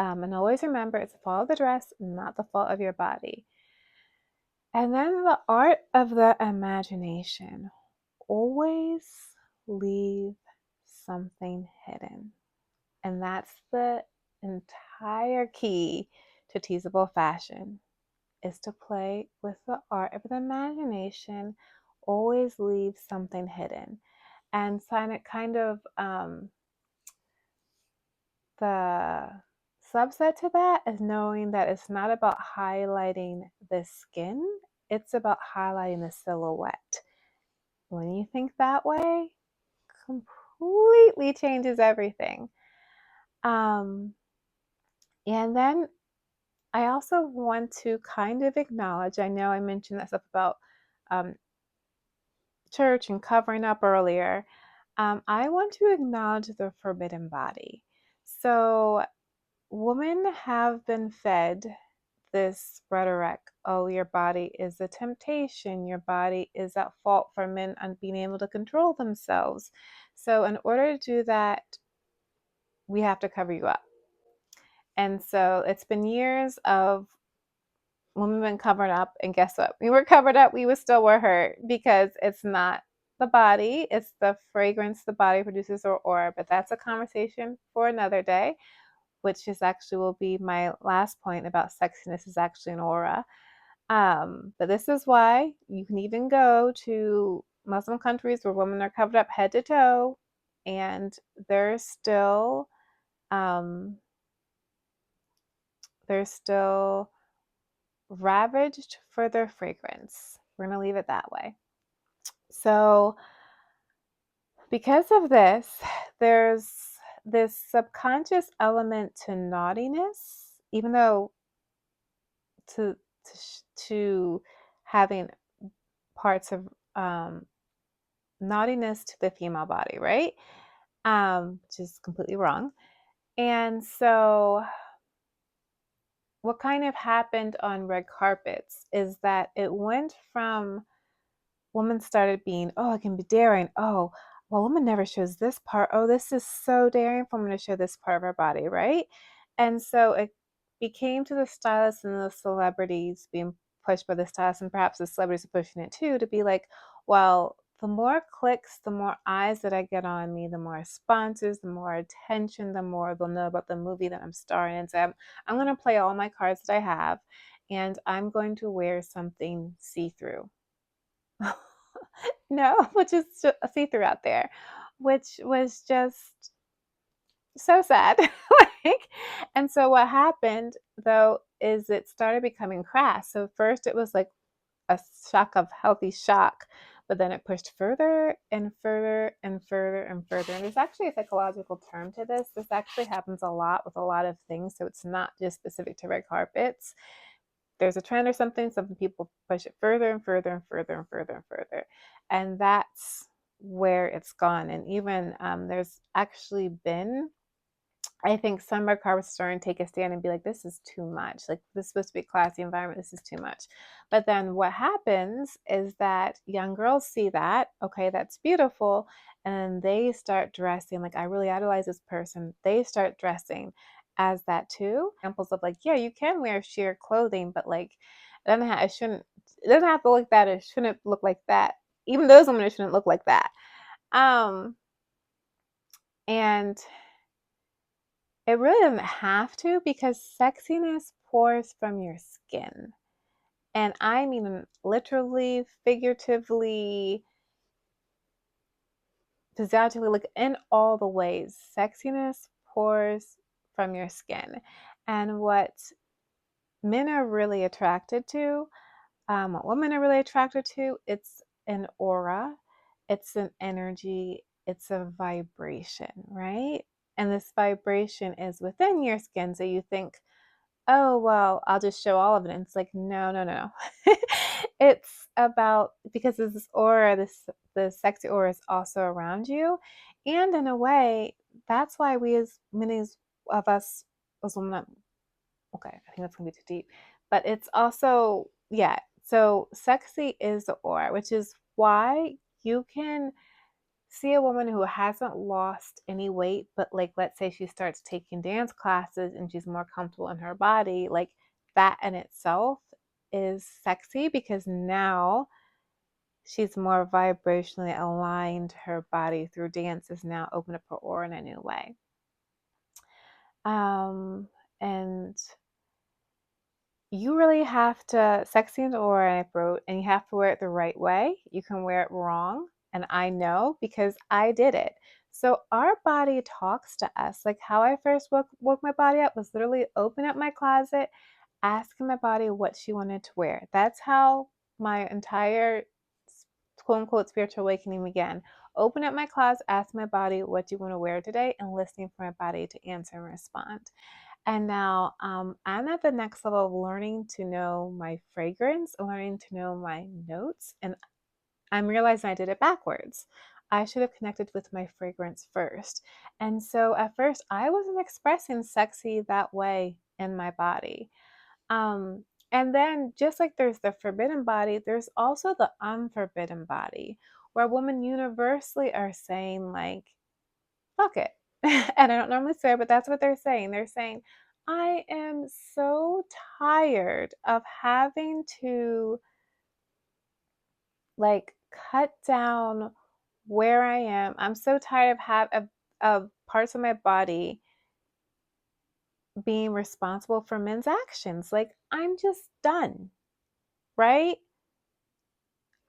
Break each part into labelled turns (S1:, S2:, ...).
S1: And always remember, it's the fault of the dress, not the fault of your body. And then the art of the imagination. Always leave something hidden. And that's the entire key to teasable fashion, is to play with the art of the imagination. Always leave something hidden. And kind of the subset to that is knowing that it's not about highlighting the skin, it's about highlighting the silhouette. When you think that way, completely changes everything. Um, and then I also want to kind of acknowledge, I know I mentioned that stuff about um, church and covering up earlier. I want to acknowledge the forbidden body. So, women have been fed this rhetoric: oh, your body is a temptation, your body is at fault for men and being able to control themselves. So, in order to do that, we have to cover you up. And so, it's been years of women been covered up, and guess what? We were covered up, we would still were hurt, because it's not the body, it's the fragrance the body produces or aura. But that's a conversation for another day, which is actually will be my last point about sexiness is actually an aura. But this is why you can even go to Muslim countries where women are covered up head to toe, and they're still um, they're still ravaged for their fragrance. We're gonna leave it that way. So, because of this, there's this subconscious element to naughtiness, even though to to having parts of naughtiness to the female body, right? Which is completely wrong. And so, what kind of happened on red carpets is that it went from women started being, oh, it can be daring. Oh, well, woman never shows this part. Oh, this is so daring for women to show this part of her body, right? And so it became to the stylists and the celebrities being pushed by the stylists, and perhaps the celebrities are pushing it too, to be like, well, the more clicks, the more eyes that I get on me, the more sponsors, the more attention, the more they'll know about the movie that I'm starring in. So I'm going to play all my cards that I have, and I'm going to wear something see-through. No, which is a see-through out there, which was just so sad. Like, and so what happened though is it started becoming crass. So first it was like a shock of healthy shock, but then it pushed further and further and further and further. And there's actually a psychological term to this. This actually happens a lot with a lot of things. So it's not just specific to red carpets. There's a trend or something, some people push it further and further and further and further and further. And that's where it's gone. And even there's actually been, I think some red carpet starting to take a stand and be like, this is too much. Like, this is supposed to be a classy environment. This is too much. But then what happens is that young girls see that, okay, that's beautiful. And they start dressing like, I really idolize this person. They start dressing as that too. Examples of like, yeah, you can wear sheer clothing, but like, it doesn't have to look like that. It shouldn't look like that. Even those women, it shouldn't look like that. Um, and it really doesn't have to, because sexiness pours from your skin. And I mean literally, figuratively, physiologically, like in all the ways. Sexiness pours from your skin. And what men are really attracted to, what women are really attracted to, it's an aura, it's an energy, it's a vibration, right? And this vibration is within your skin. So you think, oh, well, I'll just show all of it. And it's like, no, no, no. It's about, because this aura, the sexy aura is also around you. And in a way, that's why we, as many of us as women, okay, I think that's gonna be too deep. But it's also, yeah. So sexy is the aura, which is why you can see a woman who hasn't lost any weight, but like let's say she starts taking dance classes and she's more comfortable in her body, like that in itself is sexy because now she's more vibrationally aligned. Her body through dance is now opened up her aura in a new way. And you really have to, sexy and aura, I wrote, and you have to wear it the right way. You can wear it wrong. And I know because I did it. So our body talks to us. Like how I first woke my body up was literally open up my closet, asking my body what she wanted to wear. That's how my entire quote unquote spiritual awakening began. Open up my closet, ask my body, what do you want to wear today? And listening for my body to answer and respond. And now I'm at the next level of learning to know my fragrance, learning to know my notes. And I'm realizing I did it backwards. I should have connected with my fragrance first. And so at first, I wasn't expressing sexy that way in my body. And then, just like there's the forbidden body, there's also the unforbidden body, where women universally are saying, like, fuck it. And I don't normally swear, but that's what they're saying. They're saying, I am so tired of having to like cut down where I am. I'm so tired of parts of my body being responsible for men's actions. Like I'm just done, right?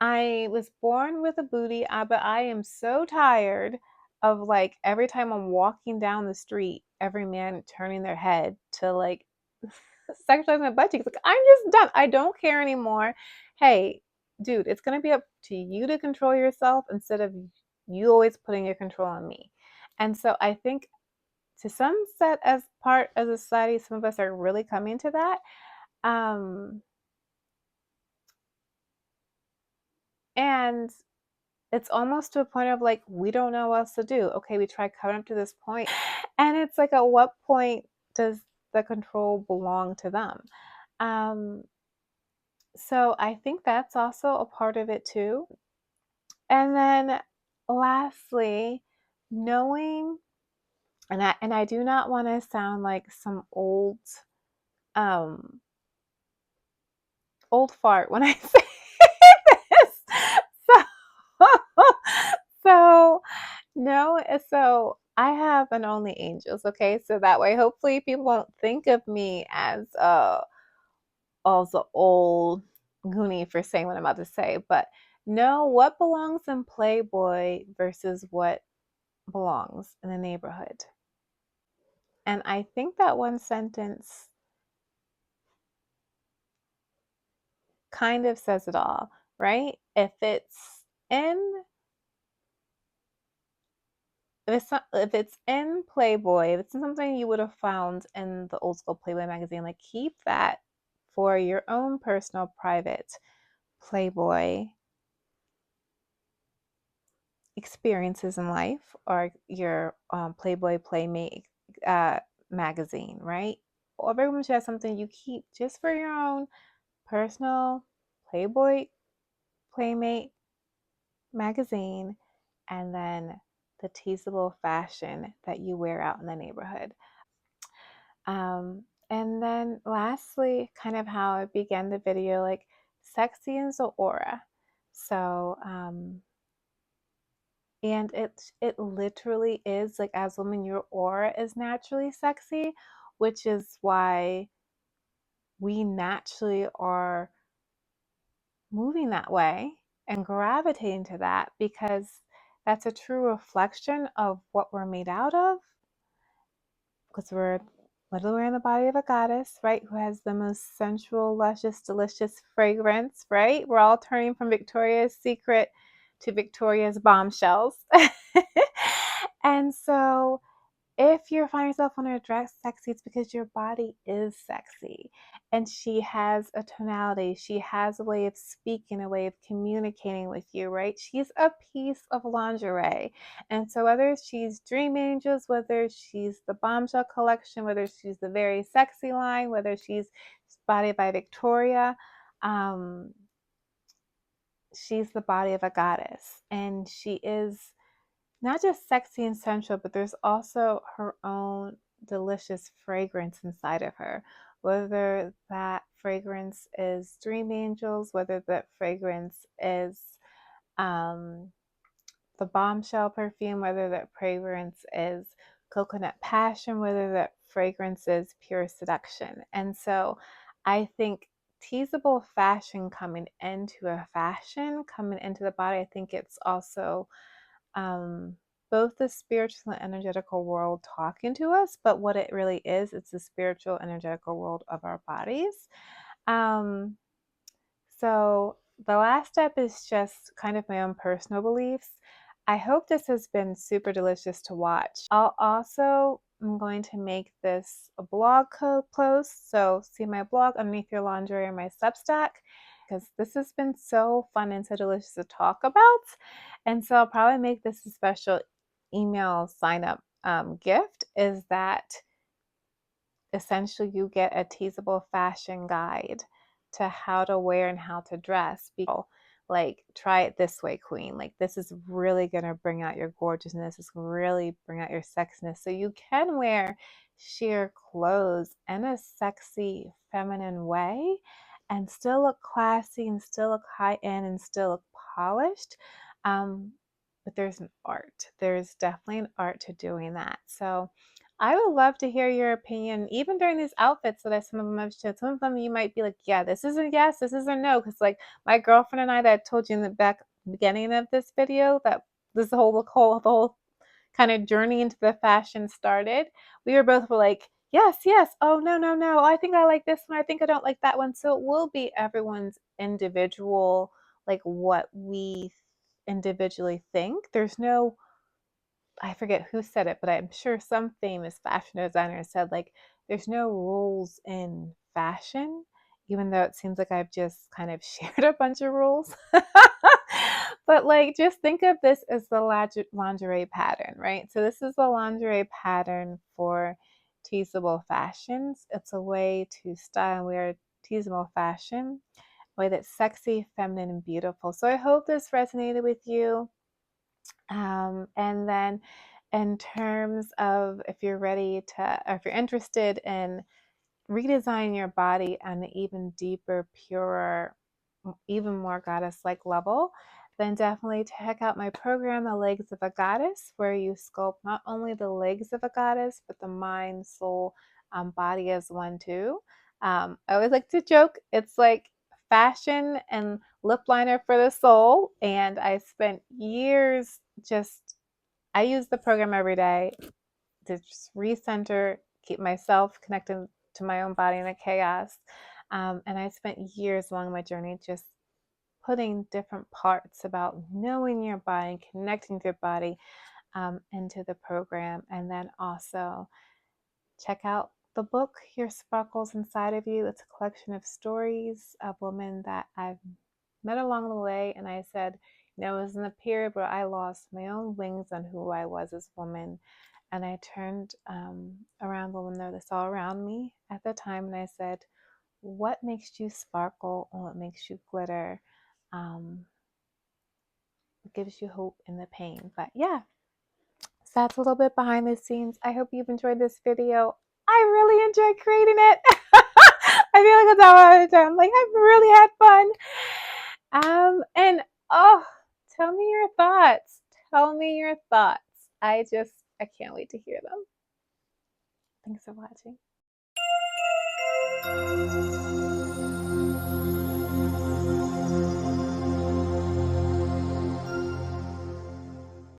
S1: I was born with a booty, but I am so tired of like every time I'm walking down the street, every man turning their head to like sexualize my butt cheeks. Like I'm just done. I don't care anymore. Hey, dude, it's gonna be up to you to control yourself instead of you always putting your control on me. And so I think to some set as part of the society, some of us are really coming to that. Um, and it's almost to a point of like, we don't know what else to do. Okay, we tried coming up to this point. And it's like, at what point does the control belong to them? Um, so I think that's also a part of it too. And then lastly, knowing, and I do not want to sound like some um old fart when I say this. So so no, so I have an only angels, okay? So that way hopefully people won't think of me as also old goonie for saying what I'm about to say, but know what belongs in Playboy versus what belongs in the neighborhood. And I think that one sentence kind of says it all, right? In if it's in Playboy, if it's something you would have found in the old school Playboy magazine, like keep that for your own personal private Playboy experiences in life or your Playboy Playmate magazine, right? Everyone should have something you keep just for your own personal Playboy Playmate magazine, and then the teasable fashion that you wear out in the neighborhood. And then lastly, kind of how I began the video, like sexy is the aura. So, and it literally is like as a woman, your aura is naturally sexy, which is why we naturally are moving that way and gravitating to that because that's a true reflection of what we're made out of because we're literally in the body of a goddess, right? Who has the most sensual, luscious, delicious fragrance, right? We're all turning from Victoria's Secret to Victoria's Bombshells. And so if you find yourself wanting to dress sexy, it's because your body is sexy. And she has a tonality. She has a way of speaking, a way of communicating with you, right? She's a piece of lingerie. And so whether she's Dream Angels, whether she's the Bombshell Collection, whether she's the Very Sexy line, whether she's Body by Victoria, um, she's the body of a goddess. And she is not just sexy and sensual, but there's also her own delicious fragrance inside of her. Whether that fragrance is Dream Angels, whether that fragrance is um, the Bombshell perfume, whether that fragrance is Coconut Passion, whether that fragrance is Pure Seduction. And so I think teasable fashion coming into a fashion, coming into the body, I think it's also um, both the spiritual and energetical world talking to us, but what it really is, it's the spiritual energetical world of our bodies. Um, so the last step is just kind of my own personal beliefs. I hope this has been super delicious to watch. I'll also, I'm going to make this a blog post. So see my blog underneath your lingerie or my Substack, because this has been so fun and so delicious to talk about. And so I'll probably make this a special email sign up gift, is that essentially you get a teasable fashion guide to how to wear and how to dress. Like, try it this way, queen. Like, this is really going to bring out your gorgeousness. It's really bring out your sexiness. So you can wear sheer clothes in a sexy, feminine way and still look classy and still look high end and still look polished. But there's an art. There's definitely an art to doing that. So I would love to hear your opinion, even during these outfits that some of them have shared. Some of them you might be like, yeah, this is a yes, this is a no. Because like my girlfriend and I that I told you in the beginning of this video that this whole kind of journey into the fashion started, we were like, yes, yes, oh no, no, no, I think I like this one, I think I don't like that one. So it will be everyone's individual, like what we individually think. There's no, I forget who said it, but I'm sure some famous fashion designer said, like, there's no rules in fashion, even though it seems like I've just kind of shared a bunch of rules. But, like, just think of this as the lingerie pattern, right? So, this is the lingerie pattern for teasable fashions. It's a way to style and wear teasable fashion, a way that's sexy, feminine, and beautiful. So, I hope this resonated with you. And then, in terms of if you're ready to, or if you're interested in redesigning your body on an even deeper, purer, even more goddess like level, then definitely check out my program, The Legs of a Goddess, where you sculpt not only the legs of a goddess, but the mind, soul, body as one too. I always like to joke, it's like fashion and lip liner for the soul. And I spent years just, I use the program every day to just recenter, keep myself connected to my own body in the chaos. And I spent years along my journey just putting different parts about knowing your body, connecting to your body into the program. And then also check out the book, Your Sparkles Inside of You. It's a collection of stories of women that I've met along the way. And I said, you know, it was in a period where I lost my own wings on who I was as a woman. And I turned around the women that's all around me at the time, and I said, what makes you sparkle and what makes you glitter? What gives you hope in the pain? But yeah, so that's a little bit behind the scenes. I hope you've enjoyed this video. I really enjoyed creating it. I feel like it's all the time. Like, I've really had fun. And oh, tell me your thoughts. Tell me your thoughts. I can't wait to hear them. Thanks for watching.